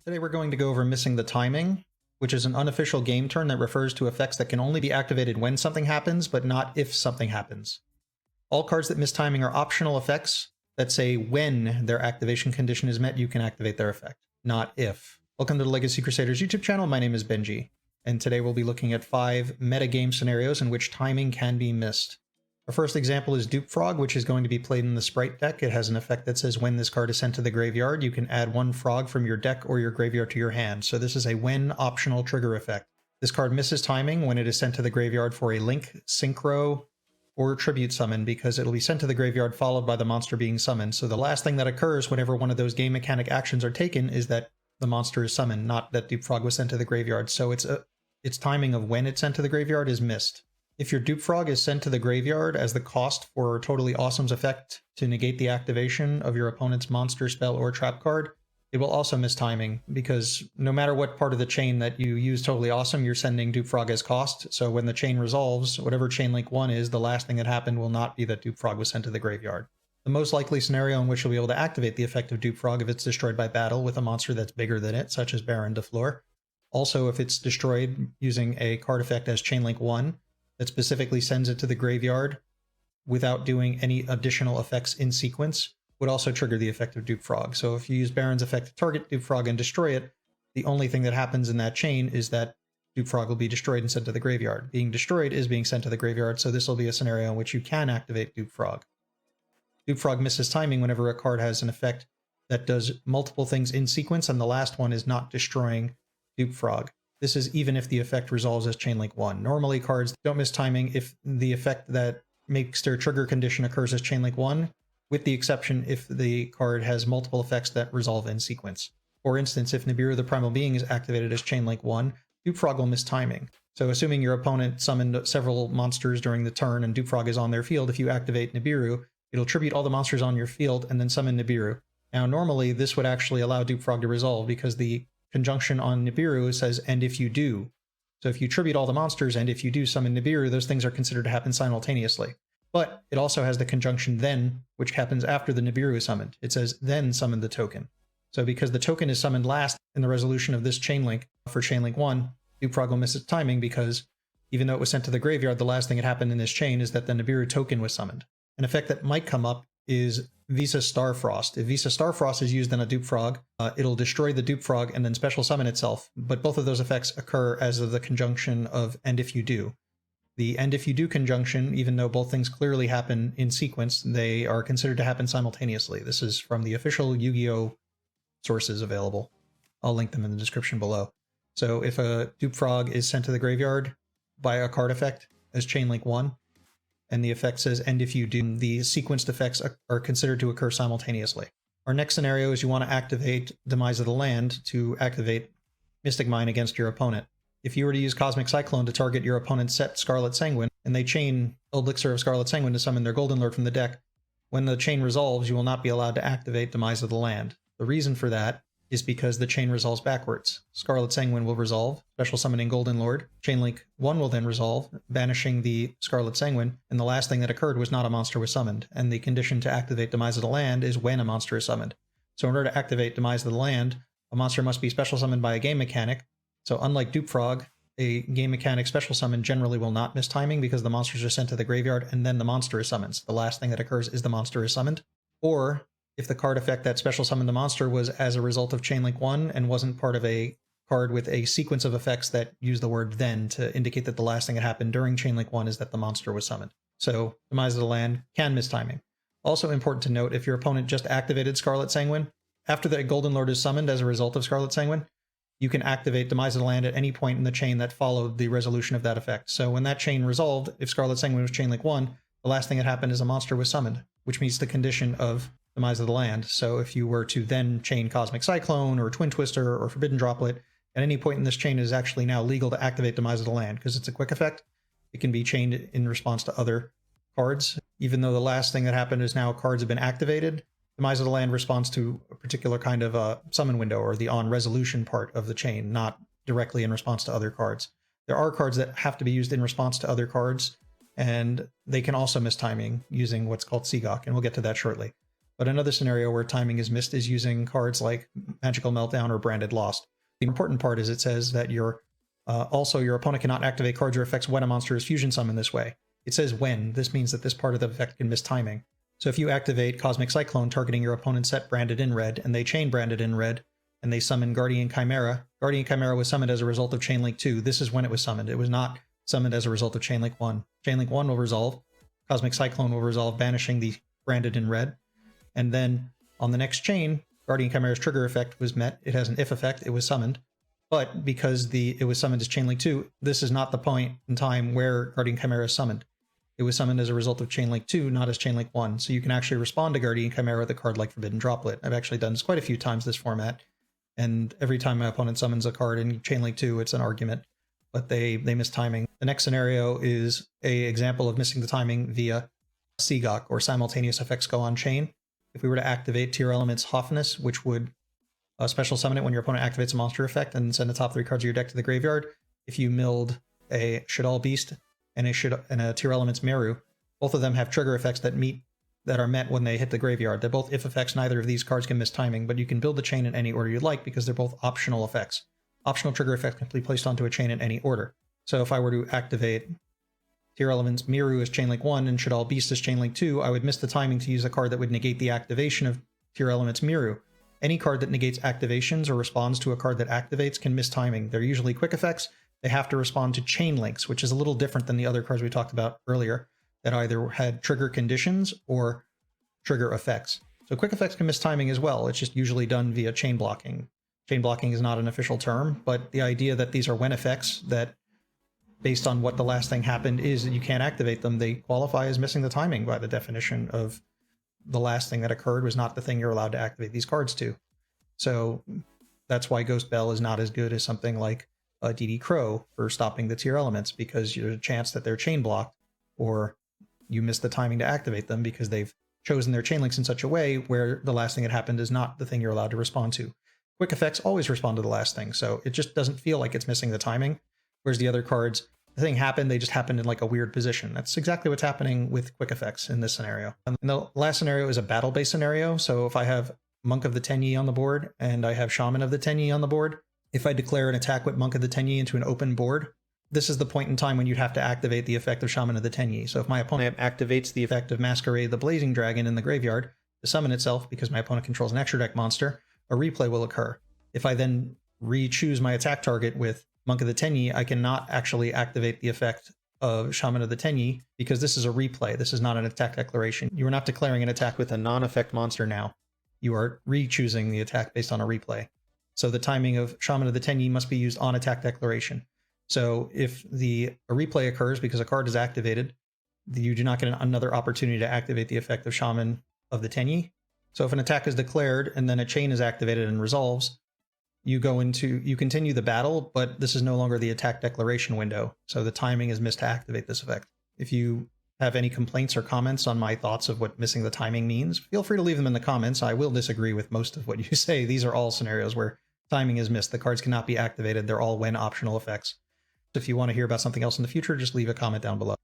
Today we're going to go over missing the timing, which is an unofficial game term that refers to effects that can only be activated when something happens, but not if something happens. All cards that miss timing are optional effects that say when their activation condition is met, you can activate their effect, not if. Welcome to the Legacy Crusaders YouTube channel. My name is Benji, and today we'll be looking at 5 metagame scenarios in which timing can be missed. Our first example is Dupe Frog, which is going to be played in the Sprite deck. It has an effect that says when this card is sent to the graveyard, you can add 1 frog from your deck or your graveyard to your hand. So this is a when optional trigger effect. This card misses timing when it is sent to the graveyard for a link, synchro, or tribute summon, because it'll be sent to the graveyard followed by the monster being summoned. So the last thing that occurs whenever one of those game mechanic actions are taken is that the monster is summoned, not that Dupe Frog was sent to the graveyard. So its timing of when it's sent to the graveyard is missed. If your Dupe Frog is sent to the graveyard as the cost for Totally Awesome's effect to negate the activation of your opponent's monster, spell, or trap card, it will also miss timing, because no matter what part of the chain that you use Totally Awesome, you're sending Dupe Frog as cost. So when the chain resolves, whatever chain link 1 is, the last thing that happened will not be that Dupe Frog was sent to the graveyard. The most likely scenario in which you'll be able to activate the effect of Dupe Frog if it's destroyed by battle with a monster that's bigger than it, such as Baron de Fleur. Also, if it's destroyed using a card effect as chain link 1, that specifically sends it to the graveyard without doing any additional effects in sequence, would also trigger the effect of Dupe Frog. So if you use Baron's effect to target Dupe Frog and destroy it, the only thing that happens in that chain is that Dupe Frog will be destroyed and sent to the graveyard. Being destroyed is being sent to the graveyard, so this will be a scenario in which you can activate Dupe Frog. Dupe Frog misses timing whenever a card has an effect that does multiple things in sequence, and the last one is not destroying Dupe Frog. This is even if the effect resolves as chain link 1. Normally, cards don't miss timing if the effect that makes their trigger condition occurs as chain link 1, with the exception if the card has multiple effects that resolve in sequence. For instance, if Nibiru the Primal Being is activated as chain link 1, Dupe Frog will miss timing. So assuming your opponent summoned several monsters during the turn and Dupe Frog is on their field, if you activate Nibiru, it'll tribute all the monsters on your field and then summon Nibiru. Now normally this would actually allow Dupe Frog to resolve, because the conjunction on Nibiru says, and if you do. So if you tribute all the monsters and if you do summon Nibiru, those things are considered to happen simultaneously. But it also has the conjunction then, which happens after the Nibiru is summoned. It says, then summon the token. So because the token is summoned last in the resolution of this chain link for chain link 1, Dupe Frog will miss its timing, because even though it was sent to the graveyard, the last thing that happened in this chain is that the Nibiru token was summoned. An effect that might come up is Visa Starfrost. If Visa Starfrost is used on a Dupe Frog, it'll destroy the Dupe Frog and then special summon itself, but both of those effects occur as of the conjunction of and if you do. The and if you do conjunction, even though both things clearly happen in sequence, they are considered to happen simultaneously. This is from the official Yu-Gi-Oh sources available. I'll link them in the description below. So if a Dupe Frog is sent to the graveyard by a card effect as chain link 1, and the effect says, and if you do, the sequenced effects are considered to occur simultaneously. Our next scenario is you want to activate Demise of the Land to activate Mystic Mine against your opponent. If you were to use Cosmic Cyclone to target your opponent's set Scarlet Sanguine, and they chain Elixir of Scarlet Sanguine to summon their Golden Lord from the deck, when the chain resolves, you will not be allowed to activate Demise of the Land. The reason for that is because the chain resolves backwards. Scarlet Sanguine will resolve, special summoning Golden Lord. Chain link 1 will then resolve, banishing the Scarlet Sanguine, and the last thing that occurred was not a monster was summoned, and the condition to activate Demise of the Land is when a monster is summoned. So in order to activate Demise of the Land, a monster must be special summoned by a game mechanic. So unlike Dupe Frog, a game mechanic special summon generally will not miss timing, because the monsters are sent to the graveyard and then the monster is summoned. So the last thing that occurs is the monster is summoned. Or if the card effect that special summoned the monster was as a result of chain link 1 and wasn't part of a card with a sequence of effects that use the word then to indicate that the last thing that happened during chain link 1 is that the monster was summoned. So Demise of the Land can miss timing. Also important to note, if your opponent just activated Scarlet Sanguine, after the Golden Lord is summoned as a result of Scarlet Sanguine, you can activate Demise of the Land at any point in the chain that followed the resolution of that effect. So when that chain resolved, if Scarlet Sanguine was chain link 1, the last thing that happened is a monster was summoned, which meets the condition of Demise of the Land. So if you were to then chain Cosmic Cyclone or Twin Twister or Forbidden Droplet, at any point in this chain it is actually now legal to activate Demise of the Land, because it's a quick effect. It can be chained in response to other cards. Even though the last thing that happened is now cards have been activated, Demise of the Land responds to a particular kind of summon window, or the on resolution part of the chain, not directly in response to other cards. There are cards that have to be used in response to other cards, and they can also miss timing using what's called Seagok, and we'll get to that shortly. But another scenario where timing is missed is using cards like Magical Meltdown or Branded Lost. The important part is it says that also your opponent cannot activate cards or effects when a monster is fusion summoned this way. It says when. This means that this part of the effect can miss timing. So if you activate Cosmic Cyclone targeting your opponent's set branded in red, and they chain branded in red, and they summon Guardian Chimera. Guardian Chimera was summoned as a result of Chainlink 2. This is when it was summoned. It was not summoned as a result of Chainlink 1. Chainlink 1 will resolve. Cosmic Cyclone will resolve, banishing the branded in red. And then on the next chain, Guardian Chimera's trigger effect was met. It has an if effect. It was summoned. But because it was summoned as Chainlink 2, this is not the point in time where Guardian Chimera is summoned. It was summoned as a result of Chainlink 2, not as Chainlink 1. So you can actually respond to Guardian Chimera with a card like Forbidden Droplet. I've actually done this quite a few times this format. And every time my opponent summons a card in Chainlink 2, it's an argument. But they miss timing. The next scenario is an example of missing the timing via Seagok, or simultaneous effects go on chain. If we were to activate Tier Element's Hoffness, which would special summon it when your opponent activates a monster effect and send the top 3 cards of your deck to the graveyard, if you milled a Shaddoll Beast and a Tier Element's Meru, both of them have trigger effects that are met when they hit the graveyard. They're both if effects. Neither of these cards can miss timing, but you can build the chain in any order you'd like because they're both optional effects. Optional trigger effects can be placed onto a chain in any order. So if I were to activate Tier Element's Meru as Chainlink 1 and Shaddoll Beast as Chainlink 2, I would miss the timing to use a card that would negate the activation of Tier Element's Meru. Any card that negates activations or responds to a card that activates can miss timing. They're usually quick effects. They have to respond to chain links, which is a little different than the other cards we talked about earlier that either had trigger conditions or trigger effects. So quick effects can miss timing as well. It's just usually done via chain blocking. Chain blocking is not an official term, but the idea that these are when effects that based on what the last thing happened is that you can't activate them, they qualify as missing the timing by the definition of the last thing that occurred was not the thing you're allowed to activate these cards to. So that's why Ghost Bell is not as good as something like DD Crow for stopping the tier elements, because there's a chance that they're chain blocked, or you miss the timing to activate them because they've chosen their chain links in such a way where the last thing that happened is not the thing you're allowed to respond to. Quick effects always respond to the last thing, so it just doesn't feel like it's missing the timing, whereas the other cards, the thing happened, they just happened in like a weird position. That's exactly what's happening with quick effects in this scenario. And the last scenario is a battle-based scenario, so if I have Monk of the Tenyi on the board and I have Shaman of the Tenyi on the board, if I declare an attack with Monk of the Tenyi into an open board, this is the point in time when you'd have to activate the effect of Shaman of the Tenyi. So if my opponent activates the effect of Masquerade the Blazing Dragon in the graveyard to summon itself because my opponent controls an extra deck monster, a replay will occur. If I then re-choose my attack target with Monk of the Tenyi, I cannot actually activate the effect of Shaman of the Tenyi because this is a replay. This is not an attack declaration. You are not declaring an attack with a non-effect monster now. You are re-choosing the attack based on a replay. So the timing of Shaman of the Tenyi must be used on attack declaration. So if a replay occurs because a card is activated, you do not get another opportunity to activate the effect of Shaman of the Tenyi. So if an attack is declared and then a chain is activated and resolves, you continue the battle, but this is no longer the attack declaration window. So the timing is missed to activate this effect. If you have any complaints or comments on my thoughts of what missing the timing means, feel free to leave them in the comments. I will disagree with most of what you say. These are all scenarios where timing is missed. The cards cannot be activated. They're all when optional effects. If you want to hear about something else in the future, just leave a comment down below.